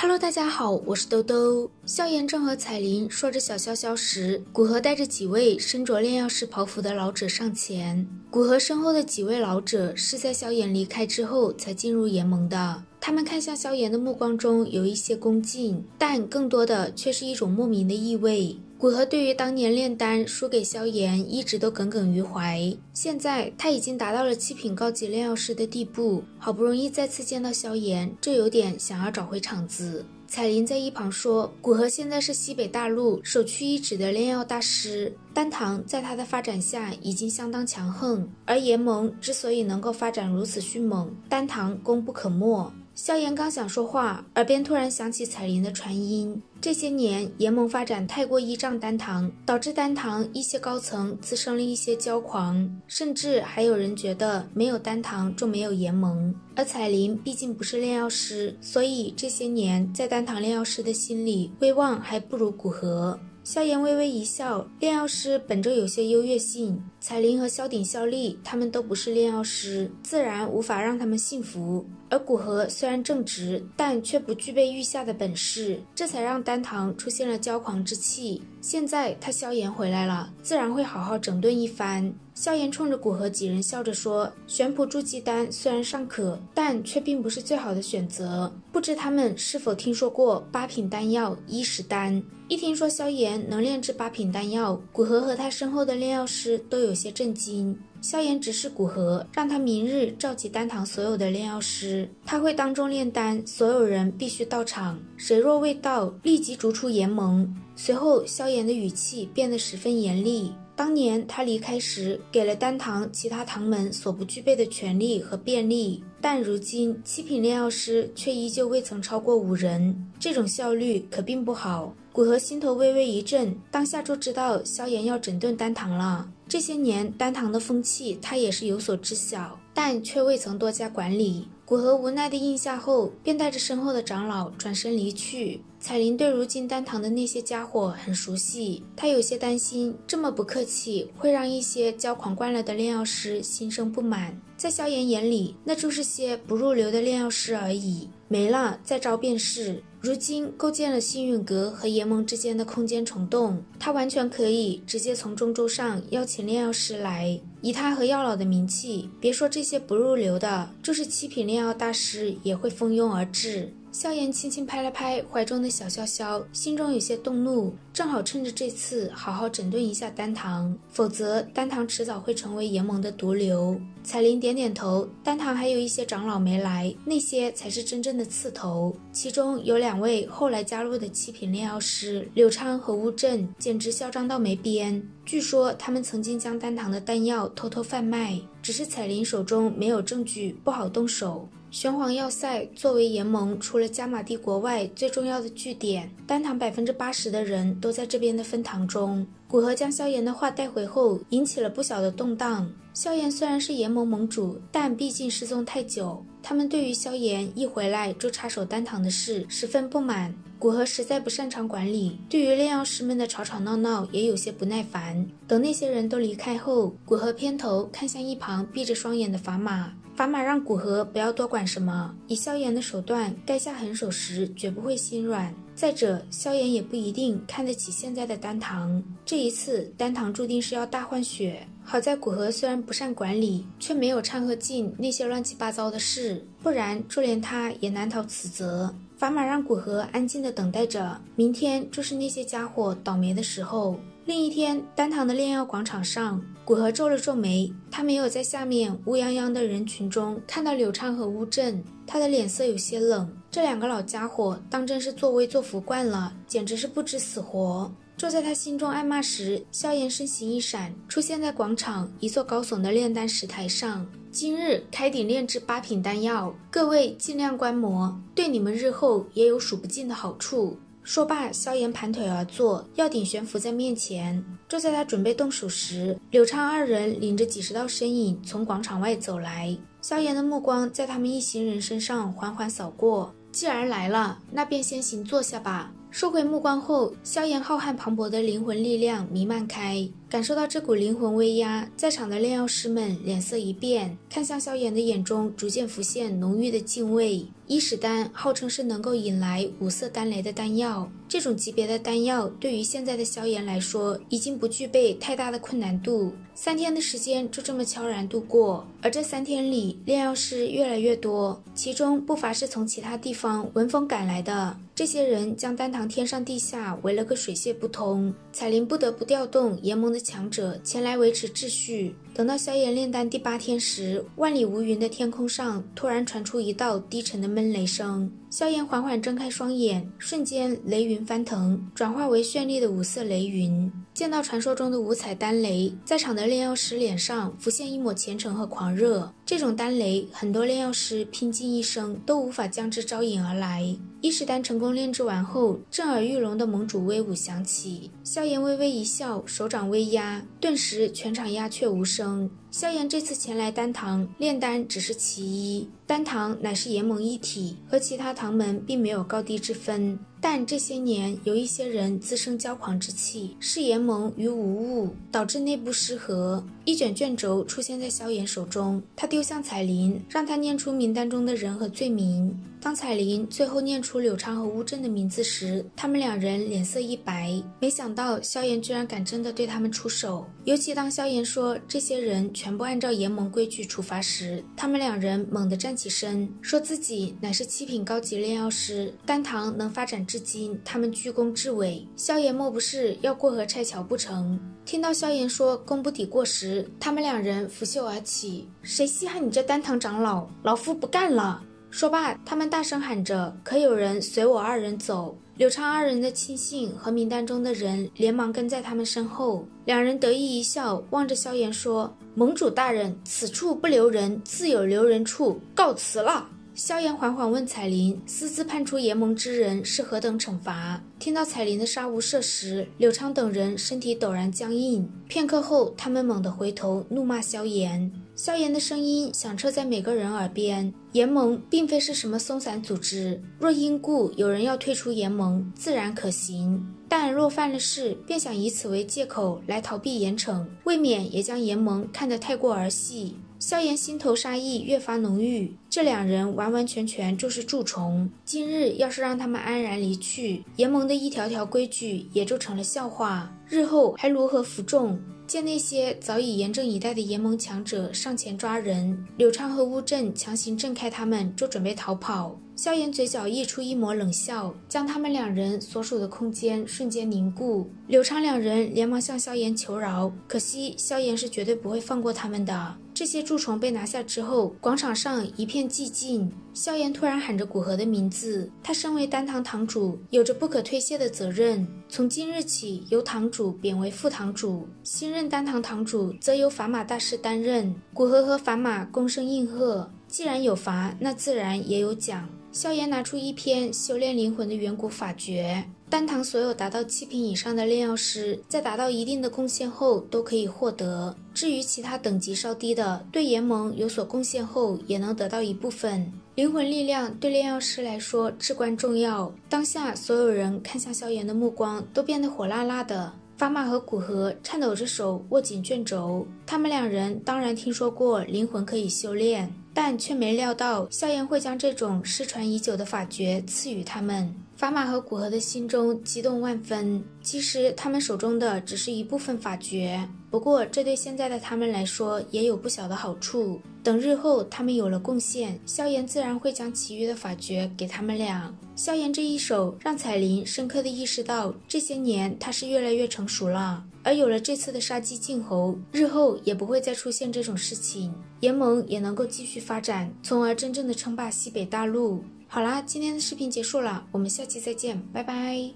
Hello， 大家好，我是兜兜。萧炎正和彩铃说着小消息时，古河带着几位身着炼药师袍服的老者上前。古河身后的几位老者是在萧炎离开之后才进入炎盟的，他们看向萧炎的目光中有一些恭敬，但更多的却是一种莫名的意味。古河对于当年炼丹输给萧炎一直都耿耿于怀，现在他已经达到了7品高级炼药师的地步，好不容易再次见到萧炎，这有点想要找回场子。彩铃在一旁说，古河现在是西北大陆首屈一指的炼药大师，丹堂在他的发展下已经相当强横，而炎盟之所以能够发展如此迅猛，丹堂功不可没。萧炎刚想说话，耳边突然响起彩铃的传音。这些年炎盟发展太过依仗丹堂，导致丹堂一些高层滋生了一些骄狂，甚至还有人觉得没有丹堂就没有炎盟。而彩铃毕竟不是炼药师，所以这些年在丹堂炼药师的心里威望还不如古河。萧炎微微一笑，炼药师本就有些优越性，彩铃和萧鼎、萧丽他们都不是炼药师，自然无法让他们信服。而古河虽然正直，但却不具备御下的本事，这才让丹堂出现了骄狂之气。现在他萧炎回来了，自然会好好整顿一番。萧炎冲着古河几人笑着说，玄朴筑基丹虽然尚可，但却并不是最好的选择，不知他们是否听说过8品丹药伊石丹。一听说萧炎能炼制8品丹药，古河和他身后的炼药师都有些震惊。萧炎指示古河，让他明日召集丹堂所有的炼药师，他会当众炼丹，所有人必须到场，谁若未到，立即逐出炎盟。随后萧炎的语气变得十分严厉，当年他离开时给了丹堂其他堂门所不具备的权利和便利，但如今7品炼药师却依旧未曾超过5人，这种效率可并不好。古河心头微微一震，当下就知道萧炎要整顿丹堂了。这些年丹堂的风气他也是有所知晓，但却未曾多加管理。古河无奈地应下后，便带着身后的长老转身离去。彩铃对如今丹堂的那些家伙很熟悉，他有些担心这么不客气会让一些骄狂惯了的炼药师心生不满。在萧炎眼里，那就是些不入流的炼药师而已，没了再招便是。如今构建了星陨阁和炎盟之间的空间虫洞，他完全可以直接从中州上邀请炼药师来。以他和药老的名气，别说这些不入流的，就是7品炼药大师也会蜂拥而至。萧炎轻轻拍了拍怀中的小潇潇，心中有些动怒，正好趁着这次好好整顿一下丹堂，否则丹堂迟早会成为炎盟的毒瘤。彩铃点点头，丹堂还有一些长老没来，那些才是真正的刺头。其中有2位后来加入的7品炼药师柳昌和乌镇，简直嚣张到没边。据说他们曾经将丹堂的丹药偷偷贩卖，只是彩铃手中没有证据，不好动手。玄黄要塞作为炎盟除了加玛帝国外最重要的据点，丹堂80%的人都在这边的分堂中。古河将萧炎的话带回后，引起了不小的动荡。萧炎虽然是炎盟盟主，但毕竟失踪太久，他们对于萧炎一回来就插手丹堂的事十分不满。古河实在不擅长管理，对于炼药师们的吵吵闹闹也有些不耐烦。等那些人都离开后，古河偏头看向一旁闭着双眼的砝码，砝码让古河不要多管什么，以萧炎的手段，该下狠手时绝不会心软。再者，萧炎也不一定看得起现在的丹堂，这一次丹堂注定是要大换血。好在古河虽然不善管理，却没有掺和进那些乱七八糟的事，不然就连他也难逃此责。砝码让古河安静地等待着，明天就是那些家伙倒霉的时候。另一天，丹堂的炼药广场上，古河皱了皱眉，他没有在下面乌泱泱的人群中看到柳昌和乌镇，他的脸色有些冷。这2个老家伙当真是作威作福惯了，简直是不知死活。就在他心中暗骂时，萧炎身形一闪，出现在广场一座高耸的炼丹石台上。今日开鼎炼制8品丹药，各位尽量观摩，对你们日后也有数不尽的好处。说罢，萧炎盘腿而坐，药鼎悬浮在面前。就在他准备动手时，柳昌2人领着几十道身影从广场外走来。萧炎的目光在他们一行人身上缓缓扫过，既然来了，那便先行坐下吧。收回目光后，萧炎浩瀚磅礴的灵魂力量弥漫开，感受到这股灵魂威压，在场的炼药师们脸色一变，看向萧炎的眼中逐渐浮现浓郁的敬畏。伊始丹号称是能够引来5色丹雷的丹药，这种级别的丹药对于现在的萧炎来说已经不具备太大的困难度。3天的时间就这么悄然度过，而这3天里炼药师越来越多，其中不乏是从其他地方闻风赶来的。这些人将丹堂天上地下围了个水泄不通，彩铃不得不调动炎盟的强者前来维持秩序。等到萧炎炼丹第8天时，万里无云的天空上突然传出一道低沉的闷雷声。萧炎缓缓睁开双眼，瞬间雷云翻腾，转化为绚丽的5色雷云。见到传说中的5彩丹雷，在场的炼药师脸上浮现一抹虔诚和狂热。这种丹雷，很多炼药师拼尽一生都无法将之招引而来。伊始丹成功炼制完后，震耳欲聋的盟主威武响起。萧炎微微一笑，手掌微压，顿时全场鸦雀无声。萧炎这次前来丹堂炼丹只是其一，丹堂乃是炎盟一体，和其他堂门并没有高低之分。但这些年有一些人滋生骄狂之气，视炎盟于无物，导致内部失和。一卷卷轴出现在萧炎手中，他丢向彩铃，让他念出名单中的人和罪名。当彩铃最后念出柳昌和乌镇的名字时，他们2人脸色一白。没想到萧炎居然敢真的对他们出手，尤其当萧炎说这些人全部按照炎盟规矩处罚时，他们2人猛地站起身，说自己乃是7品高级炼药师，丹堂能发展至今，他们居功至伟，萧炎莫不是要过河拆桥不成？听到萧炎说功不抵过时，他们2人拂袖而起，谁稀罕你这丹堂长老，老夫不干了！说罢，他们大声喊着：“可有人随我2人走？”柳昌2人的亲信和名单中的人连忙跟在他们身后。2人得意一笑，望着萧炎说：“盟主大人，此处不留人，自有留人处，告辞了。”萧炎缓缓问彩铃，私自判出炎盟之人是何等惩罚。听到彩铃的杀无赦时，柳昌等人身体陡然僵硬，片刻后他们猛地回头怒骂萧炎。萧炎的声音响彻在每个人耳边，炎盟并非是什么松散组织，若因故有人要退出炎盟，自然可行，但若犯了事，便想以此为借口来逃避严惩，未免也将炎盟看得太过儿戏。萧炎心头杀意越发浓郁，这2人完完全全就是蛀虫，今日要是让他们安然离去，炎盟的一条条规矩也就成了笑话，日后还如何服众？见那些早已严阵以待的炎盟强者上前抓人，柳昌和乌镇强行震开他们，就准备逃跑。萧炎嘴角溢出一抹冷笑，将他们2人所属的空间瞬间凝固。柳昌2人连忙向萧炎求饶，可惜萧炎是绝对不会放过他们的。这些蛀虫被拿下之后，广场上一片寂静。萧炎突然喊着古河的名字，他身为丹堂堂主，有着不可推卸的责任。从今日起，由堂主贬为副堂主，新任丹堂堂主则由法马大师担任。古河和法马躬声应和，既然有罚，那自然也有奖。萧炎拿出一篇修炼灵魂的远古法诀，丹堂所有达到7品以上的炼药师，在达到一定的贡献后都可以获得。至于其他等级稍低的，对炎盟有所贡献后也能得到一部分。灵魂力量对炼药师来说至关重要，当下所有人看向萧炎的目光都变得火辣辣的。法马和古河颤抖着手握紧卷轴，他们2人当然听说过灵魂可以修炼，但却没料到萧炎会将这种失传已久的法诀赐予他们。法马和古河的心中激动万分，其实他们手中的只是一部分法诀，不过这对现在的他们来说也有不小的好处。等日后他们有了贡献，萧炎自然会将其余的法诀给他们俩。萧炎这一手让彩铃深刻地意识到，这些年他是越来越成熟了，而有了这次的杀鸡儆猴，日后也不会再出现这种事情，炎盟也能够继续发展，从而真正的称霸西北大陆。好啦，今天的视频结束了，我们下期再见，拜拜。